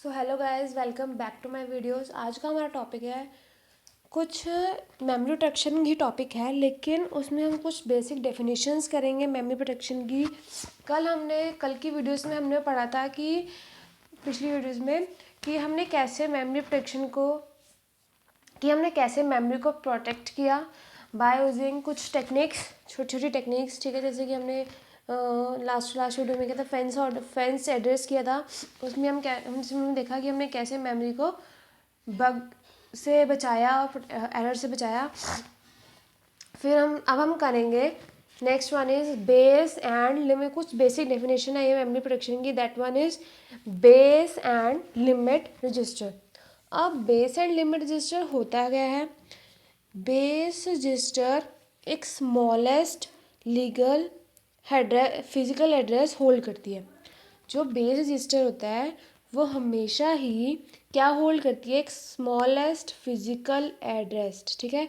So hello guys, welcome back to my videos. आज का हमारा टॉपिक है कुछ मेमोरी प्रोटेक्शन की टॉपिक है, लेकिन उसमें हम कुछ बेसिक डेफिनेशंस करेंगे मेमोरी प्रोटेक्शन की। कल की वीडियोस में हमने पढ़ा था कि पिछली वीडियोस में कि हमने कैसे मेमोरी को प्रोटेक्ट किया बाय यूजिंग कुछ टेक्निक्स, छोटी छोटी टेक्निक्स। ठीक है, जैसे कि हमने लास्ट वीडियो में क्या था, फेंस एड्रेस किया था। उसमें हमने देखा कि हमने कैसे मेमोरी को बग से बचाया, एरर से बचाया। फिर अब हम करेंगे next one is base and limit. कुछ बेसिक डेफिनेशन है ये मेमोरी प्रोटेक्शन की। That one is base and limit register. अब बेस एंड लिमिट रजिस्टर होता क्या है? बेस रजिस्टर एक smallest legal physical address hold करती है। जो बेस रजिस्टर होता है वो हमेशा ही क्या होल्ड करती है? एक स्मॉलेस्ट फिजिकल एड्रेस। ठीक है,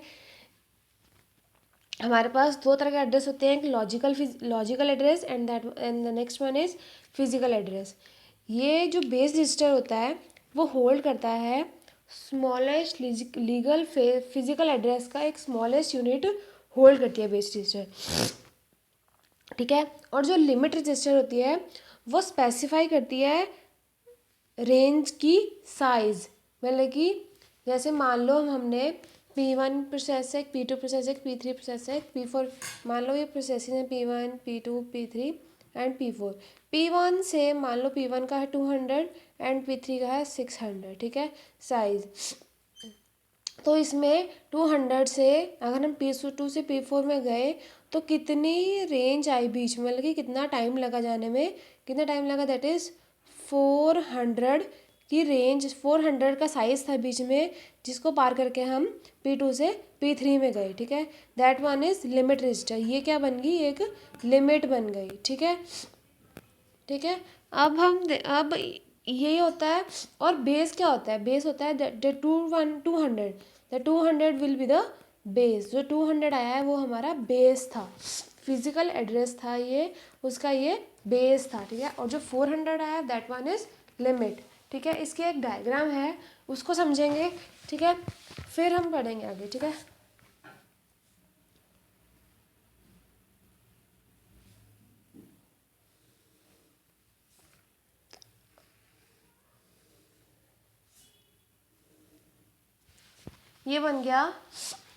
हमारे पास दो तरह के एड्रेस होते हैं, एक logical address and the next one is physical address. ये जो बेस रजिस्टर होता है वो होल्ड करता है स्मॉलेस्ट लीगल फिजिकल एड्रेस का एक स्मॉलेस्ट यूनिट होल्ड करती है बेस रजिस्टर। ठीक है, और जो लिमिट रजिस्टर होती है वो स्पेसिफाई करती है रेंज की साइज। मतलब कि जैसे मान लो हमने P1 प्रोसेस है, P2 प्रोसेस है, P3 प्रोसेस है, P4। मान लो ये प्रोसेसिंग है P1, P2, P3 and P4। P1 से मान लो P1 का है 200 एंड P3 का है 600। ठीक है, साइज। तो इसमें 200 से अगर हम P2 से P4 में गए तो कितनी रेंज आई बीच में, मतलब कि कितना टाइम लगा जाने में, कितना टाइम लगा? दैट इज़ 400 की रेंज, 400 का साइज़ था बीच में, जिसको पार करके हम P2 से P3 में गए। ठीक है, that one is limit register. ये क्या बन गई? एक लिमिट बन गई। ठीक है, ठीक है। अब यही होता है। और बेस क्या होता है? बेस होता है the 200। The 200 will be the base. जो 200 आया है वो हमारा बेस था, फिजिकल एड्रेस था ये, उसका ये बेस था। ठीक है, और जो 400 आया दैट वन इज लिमिट। ठीक है, इसकी एक डायग्राम है, उसको समझेंगे। ठीक है, फिर हम पढ़ेंगे आगे। ठीक है, ये बन गया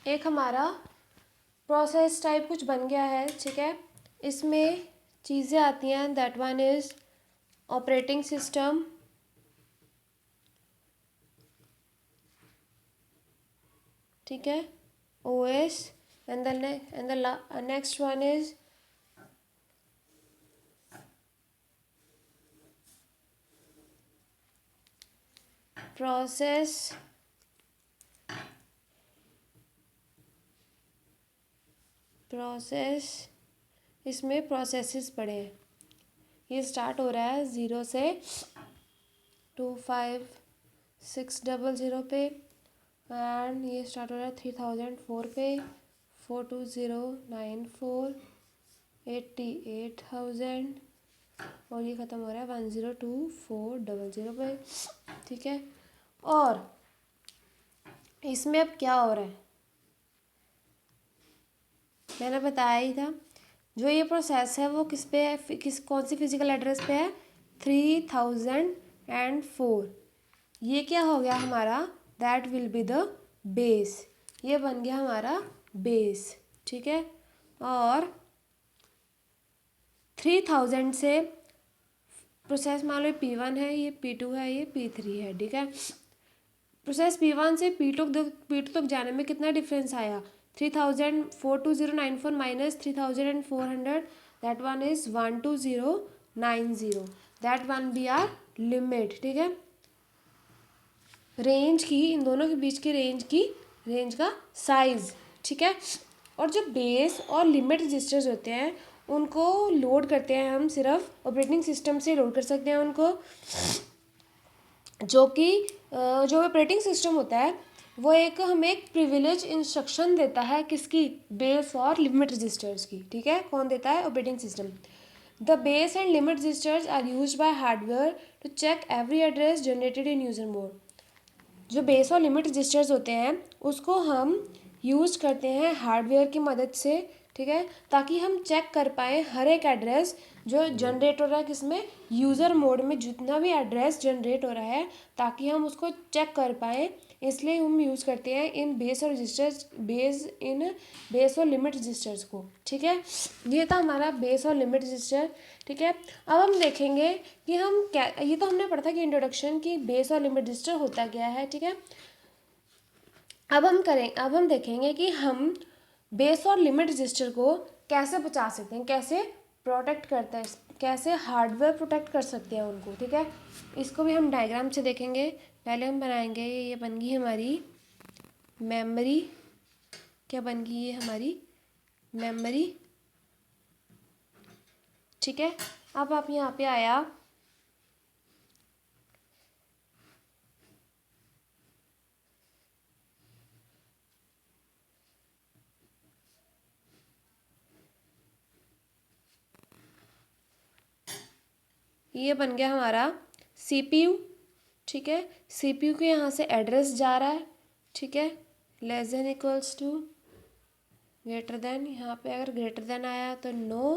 एक हमारा प्रोसेस टाइप, कुछ बन गया है। ठीक है, इसमें चीज़ें आती हैं। That one is operating system. ठीक है, OS and the next one is process. इसमें प्रोसेसेस पड़े हैं। ये स्टार्ट हो रहा है 0 से 25600 पे, एंड ये स्टार्ट हो रहा है 3004 पे, 42094, 88,000, और ये ख़त्म हो रहा है 102400 पे। ठीक है, और इसमें अब क्या हो रहा है? मैंने बताया ही था, जो ये प्रोसेस है वो किस पे है, कौन सी फिजिकल एड्रेस पे है? 3004। ये क्या हो गया हमारा? That will be the base. ये बन गया हमारा बेस। ठीक है, और 3000 से प्रोसेस मान लो P1 है, ये P2 है, ये P3 है। ठीक है, प्रोसेस P1 से P2 तक जाने में कितना डिफरेंस आया? 42094 minus 3400, that one is 12090। That one be are limit. ठीक है, रेंज की, इन दोनों के बीच की रेंज का साइज। ठीक है, और जो बेस और लिमिट रजिस्टर्स होते हैं उनको लोड करते हैं हम सिर्फ ऑपरेटिंग सिस्टम से लोड कर सकते हैं उनको। जो ऑपरेटिंग सिस्टम होता है वो हमें एक प्रिविलेज इंस्ट्रक्शन देता है, किसकी? बेस और लिमिट रजिस्टर्स की। ठीक है, कौन देता है? Operating system. The base and limit registers are used by hardware to check every address generated in user mode. जो बेस और लिमिट रजिस्टर्स होते हैं उसको हम यूज़ करते हैं हार्डवेयर की मदद से, ठीक है, ताकि हम चेक कर पाएँ हर एक एड्रेस जो जनरेट हो रहा है किसमें, यूज़र मोड में, जितना भी एड्रेस जनरेट हो रहा है ताकि हम उसको चेक कर पाएँ। इसलिए हम यूज़ करते हैं इन बेस और रजिस्टर्स, बेस और लिमिट रजिस्टर्स को, ठीक है। ये था हमारा बेस और लिमिट रजिस्टर, ठीक है। अब हम देखेंगे कि हम क्या, ये तो हमने पढ़ा था कि इंट्रोडक्शन की बेस और लिमिट रजिस्टर होता क्या है, ठीक है। अब हम देखेंगे कि हम बेस और लिमिट रजिस्टर को कैसे बचा सकते हैं, कैसे प्रोटेक्ट करते हैं, कैसे हार्डवेयर प्रोटेक्ट कर सकते हैं उनको, ठीक है। इसको भी हम डायग्राम से देखेंगे। पहले हम बनाएंगे, ये बन गई हमारी मेमोरी, क्या बन गई ये हमारी मेमोरी, ठीक है। अब आप यहाँ पे आया, ये बन गया हमारा सीपीयू, ठीक है। सीपीयू के यहाँ से एड्रेस जा रहा है, ठीक है, less than equals to, greater than, यहाँ पे अगर ग्रेटर देन आया तो नो,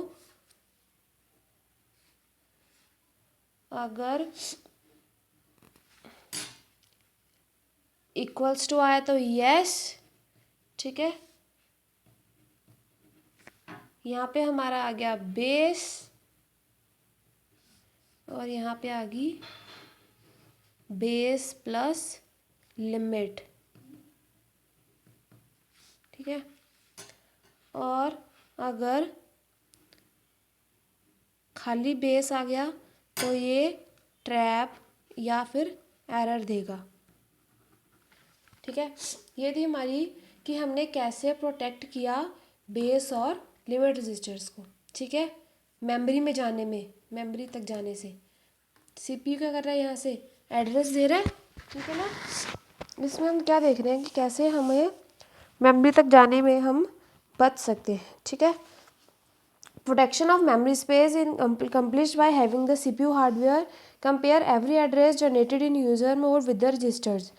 अगर इक्वल्स टू आया तो यस, ठीक है। यहाँ पे हमारा आ गया बेस और यहाँ पे आ गई बेस प्लस लिमिट, ठीक है। और अगर खाली बेस आ गया तो ये ट्रैप या फिर एरर देगा, ठीक है। ये थी हमारी कि हमने कैसे प्रोटेक्ट किया बेस और लिमिट रजिस्टर्स को, ठीक है। मेमोरी में जाने में, मेमोरी तक जाने से सीपीयू क्या कर रहा है, यहाँ से एड्रेस दे रहा है, ठीक है ना। इसमें हम क्या देख रहे हैं कि कैसे हमें मेमोरी तक जाने में हम बच सकते हैं, ठीक है। Protection of memory space in accomplished by having the CPU hardware. Compare every address generated in user mode with the registers.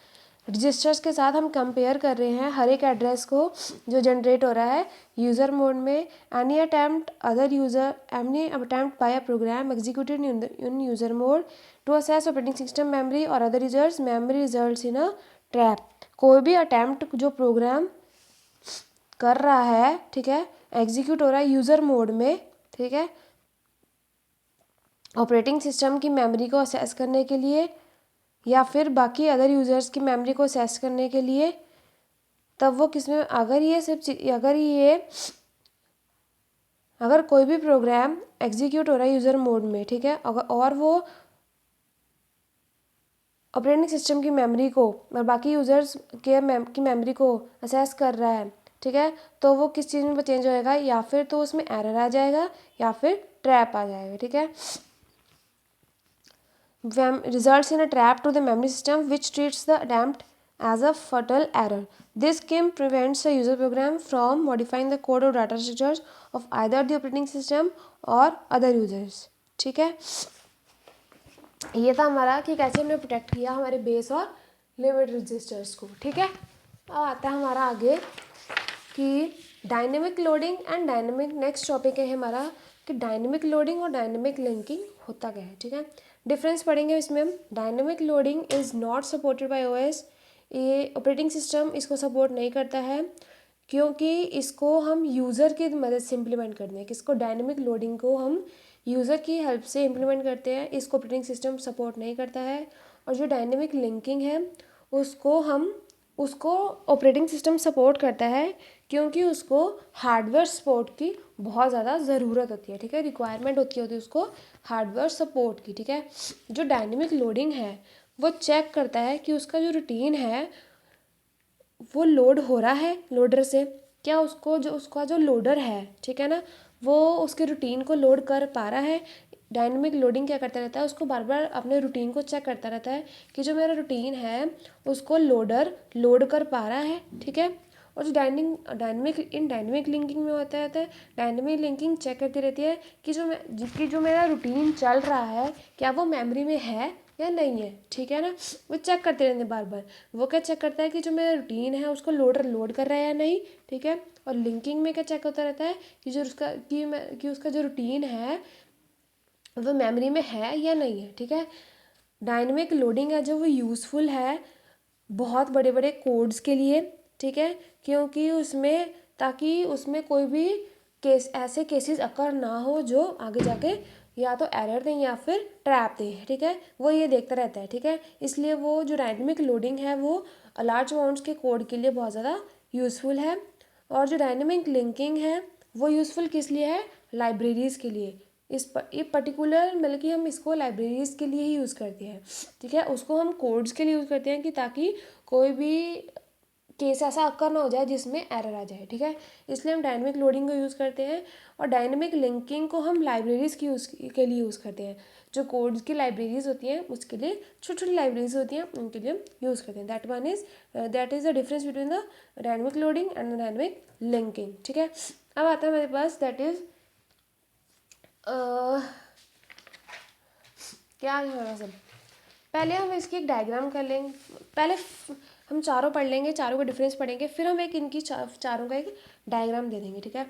Registers के साथ हम कंपेयर कर रहे हैं हर एक एड्रेस को जो जनरेट हो रहा है यूज़र मोड में। Any attempt by a program executed in user mode to access operating system memory और other users memory results in a trap. कोई भी अटैम्प्ट जो प्रोग्राम कर रहा है, ठीक है, एग्जीक्यूट हो रहा है यूज़र मोड में, ठीक है, ऑपरेटिंग सिस्टम की मेमोरी को असेस करने के लिए या फिर बाकी अदर यूज़र्स की मेमोरी को असेस करने के लिए, तब वो किसमें, अगर कोई भी प्रोग्राम एग्जीक्यूट हो रहा है यूज़र मोड में, ठीक है, और वो ऑपरेटिंग सिस्टम की मेमोरी को और बाकी यूज़र्स की मेमोरी को असेस कर रहा है, ठीक है, तो वो किस चीज़ में चेंज होएगा, या फिर तो उसमें एरर आ जाएगा या फिर ट्रैप आ जाएगा, ठीक है। Results in a trap to the memory system which treats the attempt as a fatal error. This scheme prevents the user program from modifying the code or data structures of either the operating system or other users, ठीक है। ये था हमारा कि कैसे हमने protect किया हमारे बेस और लिमिट रजिस्टर्स को, ठीक है। अब आता है हमारा आगे कि dynamic loading and dynamic, next topic है हमारा कि डायनेमिक लोडिंग और डायनेमिक लिंकिंग होता क्या है, ठीक है। डिफरेंस पढ़ेंगे इसमें हम। Dynamic loading is not supported by OS, ये ऑपरेटिंग सिस्टम इसको सपोर्ट नहीं करता है क्योंकि इसको हम यूज़र की मदद से इम्प्लीमेंट करते हैं। किसको, डायनेमिक लोडिंग को हम यूज़र की हेल्प से इम्प्लीमेंट करते हैं, इसको ऑपरेटिंग सिस्टम सपोर्ट नहीं करता है। और जो डायनेमिक लिंकिंग है उसको ऑपरेटिंग सिस्टम सपोर्ट करता है क्योंकि उसको हार्डवेयर सपोर्ट की बहुत ज़्यादा ज़रूरत होती है, ठीक है, रिक्वायरमेंट होती है उसको हार्डवेयर सपोर्ट की, ठीक है। जो डायनेमिक लोडिंग है वो चेक करता है कि उसका जो रूटीन है वो लोड हो रहा है लोडर से, क्या उसका जो लोडर है, ठीक है ना, वो उसके रूटीन को लोड कर पा रहा है। डायनेमिक लोडिंग क्या करता रहता है, उसको बार बार अपने रूटीन को चेक करता रहता है कि जो मेरा रूटीन है उसको लोडर लोड कर पा रहा है, ठीक है। और जो डायनेमिक लिंकिंग में होता है डायनेमिक लिंकिंग चेक करती रहती है कि जो मेरा रूटीन चल रहा है क्या वो मेमोरी में है या नहीं है, ठीक है ना। वो चेक करते रहते हैं बार बार। वो क्या चेक करता है कि जो मेरा रूटीन है उसको लोड कर रहा है या नहीं, ठीक है। और लिंकिंग में क्या चेक होता रहता है कि जो उसका कि उसका जो रूटीन है वो मेमोरी में है या नहीं है, ठीक है। डायनेमिक लोडिंग है जो वो यूज़फुल है बहुत बड़े बड़े कोड्स के लिए, ठीक है, क्योंकि उसमें ताकि उसमें कोई भी ऐसे केसेस अकर ना हो जो आगे जाके या तो एरर दें या फिर ट्रैप दें, ठीक है। वो ये देखता रहता है, ठीक है। इसलिए वो जो डायनेमिक लोडिंग है वो लार्ज अमाउंट्स के कोड के लिए बहुत ज़्यादा यूज़फुल है। और जो डायनेमिक लिंकिंग है वो यूज़फुल किस लिए है, लाइब्रेरीज़ के लिए। ये पर्टिकुलर मतलब कि हम इसको लाइब्रेरीज़ के लिए ही यूज़ करते हैं, ठीक है। उसको हम कोड्स के लिए यूज़ करते हैं कि ताकि कोई भी केस ऐसा अक्कर ना हो जाए जिसमें एरर आ जाए, ठीक है। इसलिए हम डायनेमिक लोडिंग को यूज़ करते हैं। और डायनेमिक लिंकिंग को हम लाइब्रेरीज़ के लिए यूज़ करते हैं। जो कोड्स की लाइब्रेरीज़ होती हैं उसके लिए छोटी छोटी लाइब्रेरीज होती हैं उनके लिए यूज़ करते हैं। That is the difference between the dynamic loading and the dynamic linking, ठीक है। अब आता है मेरे पास दैट इज़ क्या है सब। पहले हम इसकी एक डायग्राम कर लेंगे। पहले हम चारों पढ़ लेंगे, चारों का डिफरेंस पढ़ेंगे, फिर हम एक इनकी चारों का एक डायग्राम दे देंगे, ठीक है।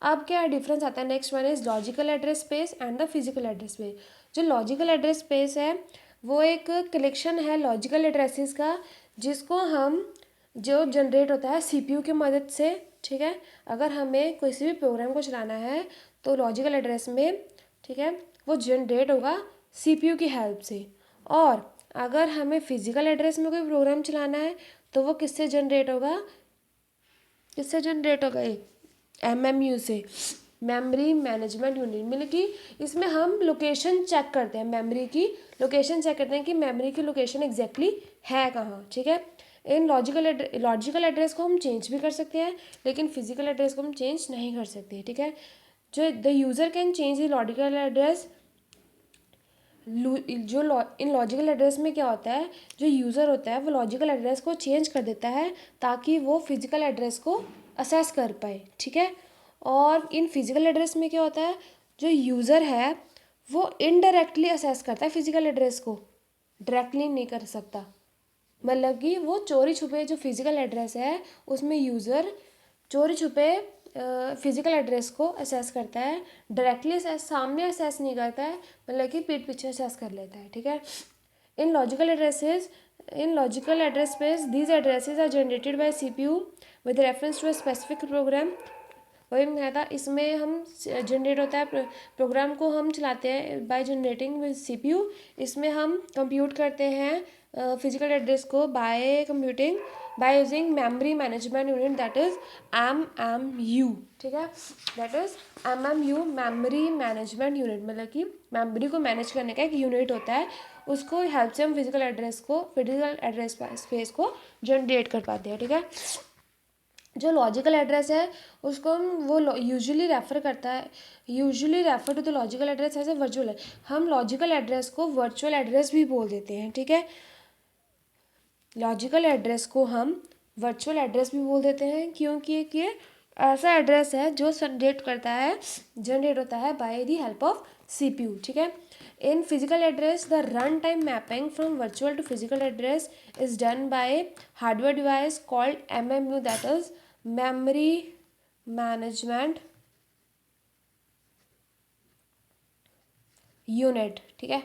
अब क्या डिफरेंस आता है, next one is logical address space and the physical address space. जो लॉजिकल एड्रेस स्पेस है वो एक कलेक्शन है लॉजिकल एड्रेसेस का जिसको हम जो जनरेट होता है सीपीयू की मदद से, ठीक है। अगर हमें किसी भी प्रोग्राम को चलाना है तो लॉजिकल एड्रेस में, ठीक है, वो जनरेट होगा सीपीयू की हेल्प से। और अगर हमें फिजिकल एड्रेस में कोई प्रोग्राम चलाना है तो वो किससे जनरेट होगा, एमएमयू से, मेमोरी मैनेजमेंट यूनिट। मतलब कि इसमें हम लोकेशन चेक करते हैं, मेमोरी की लोकेशन चेक करते हैं कि मेमोरी की लोकेशन एग्जैक्टली है कहाँ, ठीक है। इन लॉजिकल एड्रेस को हम चेंज भी कर सकते हैं लेकिन फिजिकल एड्रेस को हम चेंज नहीं कर सकते, ठीक है। जो the user can change the logical address. In logical address में क्या होता है, जो यूज़र होता है वो लॉजिकल एड्रेस को चेंज कर देता है ताकि वो फिजिकल एड्रेस को असेस कर पाए, ठीक है। और इन फिजिकल एड्रेस में क्या होता है, जो यूज़र है वो इनडायरेक्टली असेस करता है फिजिकल एड्रेस को, डायरेक्टली नहीं कर सकता। मतलब कि वो चोरी छुपे जो फिजिकल एड्रेस है उसमें यूज़र चोरी छुपे फिजिकल एड्रेस को असेस करता है, डायरेक्टली सामने असेस नहीं करता है, मतलब कि पीठ पीछे असेस कर लेता है, ठीक है। In logical address space these addresses are generated by CPU with reference to a specific program. वही मैं कहा था, इसमें हम जनरेट होता है प्रोग्राम को हम चलाते हैं बाय जनरेटिंग विद सीपीयू। इसमें हम कंप्यूट करते हैं फिजिकल एड्रेस को by using memory management unit that is MMU, ठीक है। That is MMU, memory management unit. मतलब कि मेमोरी को मैनेज करने का एक यूनिट होता है, उसको हेल्प से हम फिजिकल एड्रेस स्पेस को जनरेट कर पाते हैं, ठीक है। जो लॉजिकल एड्रेस है उसको हम वो usually refer to the logical address as a virtual है। हम लॉजिकल एड्रेस को वर्चुअल एड्रेस भी बोल देते हैं, ठीक है। लॉजिकल एड्रेस को हम वर्चुअल एड्रेस भी बोल देते हैं क्योंकि ये ऐसा एड्रेस है जो जनरेट होता है by the help of CPU, ठीक है। In physical address the run time mapping from virtual to physical address is done by hardware device called MMU that is memory management unit, ठीक है।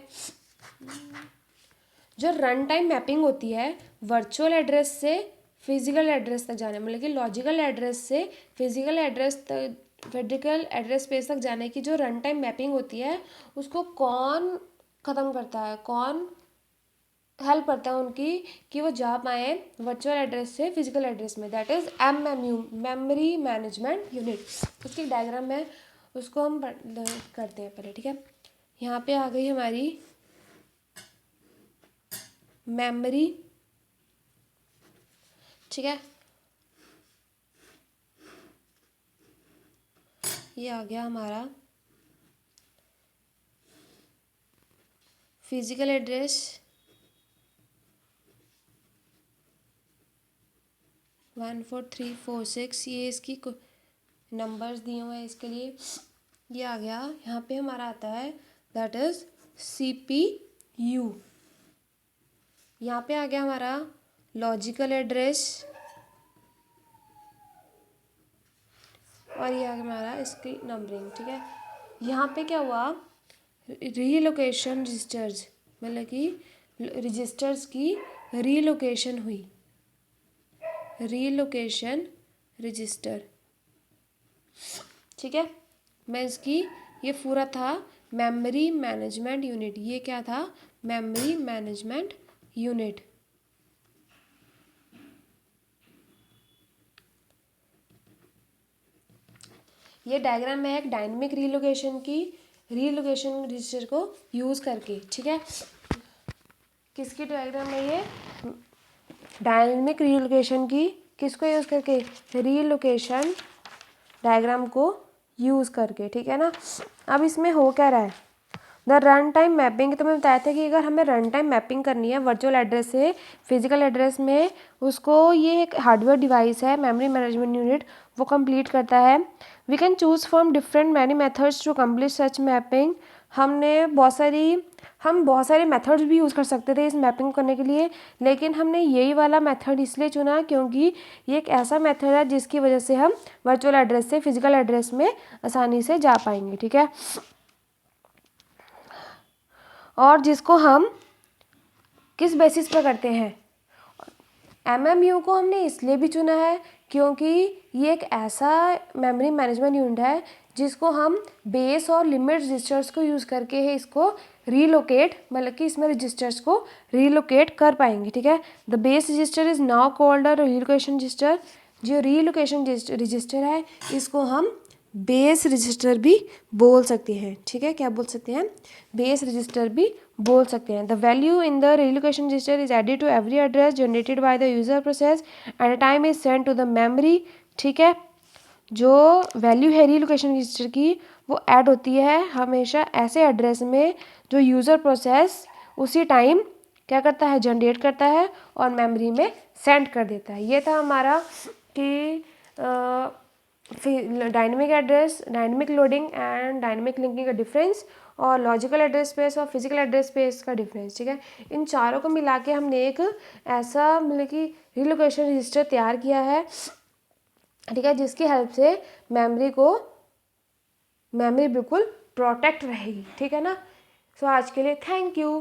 जो run time mapping होती है virtual address से physical address तक जाने, मतलब कि लॉजिकल एड्रेस से फिजिकल एड्रेस स्पेस तक जाने की जो रन टाइम मैपिंग होती है उसको कौन ख़त्म करता है, कौन हेल्प करता है उनकी कि वो जा पाए वर्चुअल एड्रेस से फिजिकल एड्रेस में, that is MMU, memory management unit. उसकी डायग्राम है उसको हम करते हैं पहले, ठीक है। यहाँ पे आ गई हमारी मेमोरी, ठीक है। ये आ गया हमारा फिजिकल एड्रेस, 14346, ये इसकी नंबर्स दिए हुए हैं इसके लिए। ये आ गया, यहाँ पे हमारा आता है दैट इज़ CPU, यहाँ पे आ गया हमारा लॉजिकल एड्रेस और ये आ गया हमारा इसकी नंबरिंग, ठीक है। यहाँ पे क्या हुआ, रीलोकेशन रजिस्टर्स, मतलब कि रजिस्टर्स की रीलोकेशन हुई, रीलोकेशन रजिस्टर, ठीक है। मैं इसकी, ये पूरा था मेमोरी मैनेजमेंट यूनिट, ये क्या था, मेमोरी मैनेजमेंट यूनिट। ये डायग्राम है एक डायनेमिक रीलोकेशन की, रीलोकेशन रजिस्टर को यूज़ करके, ठीक है। किसकी डायग्राम है ये, डायनेमिक रीलोकेशन की, किसको यूज़ करके, रीलोकेशन डायग्राम को यूज़ करके, ठीक है ना। अब इसमें हो क्या रहा है, द रन टाइम मैपिंग, तो मैं बताया था कि अगर हमें रन टाइम मैपिंग करनी है वर्चुअल एड्रेस से फिजिकल एड्रेस में, उसको ये एक हार्डवेयर डिवाइस है मेमोरी मैनेजमेंट यूनिट, वो कंप्लीट करता है। We can choose from different many methods to complete such mapping, हम बहुत सारे मेथड्स भी यूज़ कर सकते थे इस मैपिंग करने के लिए, लेकिन हमने यही वाला मेथड इसलिए चुना क्योंकि ये एक ऐसा मेथड है जिसकी वजह से हम वर्चुअल एड्रेस से फिजिकल एड्रेस में आसानी से जा पाएंगे, ठीक है। और जिसको हम किस बेसिस पर करते हैं, एमएमयू को हमने इसलिए भी चुना है क्योंकि ये एक ऐसा मेमोरी मैनेजमेंट यूनिट है जिसको हम बेस और लिमिट रजिस्टर्स को यूज़ करके है इसको रीलोकेट, मतलब कि इसमें रजिस्टर्स को रीलोकेट कर पाएंगे, ठीक है। The base register is now called a relocation register, जो रीलोकेशन रजिस्टर है इसको हम बेस रजिस्टर भी बोल सकते हैं, ठीक है। क्या बोल सकते हैं, बेस रजिस्टर भी बोल सकते हैं। The value in the relocation register is added to every address generated by the user process at a time is send to the memory, ठीक है। जो वैल्यू है रीलोकेशन रजिस्टर की वो ऐड होती है हमेशा ऐसे एड्रेस में जो यूज़र प्रोसेस उसी टाइम क्या करता है, जनरेट करता है और मेमोरी में सेंड कर देता है। ये था हमारा कि dynamic address, dynamic loading and dynamic linking का डिफरेंस, और लॉजिकल एड्रेस स्पेस और फिजिकल एड्रेस स्पेस का डिफरेंस, ठीक है। इन चारों को मिला के हमने एक ऐसा मतलब कि रीलोकेशन रजिस्टर तैयार किया है, ठीक है, जिसकी हेल्प से मेमोरी बिल्कुल प्रोटेक्ट रहेगी, ठीक है ना। सो आज के लिए थैंक यू।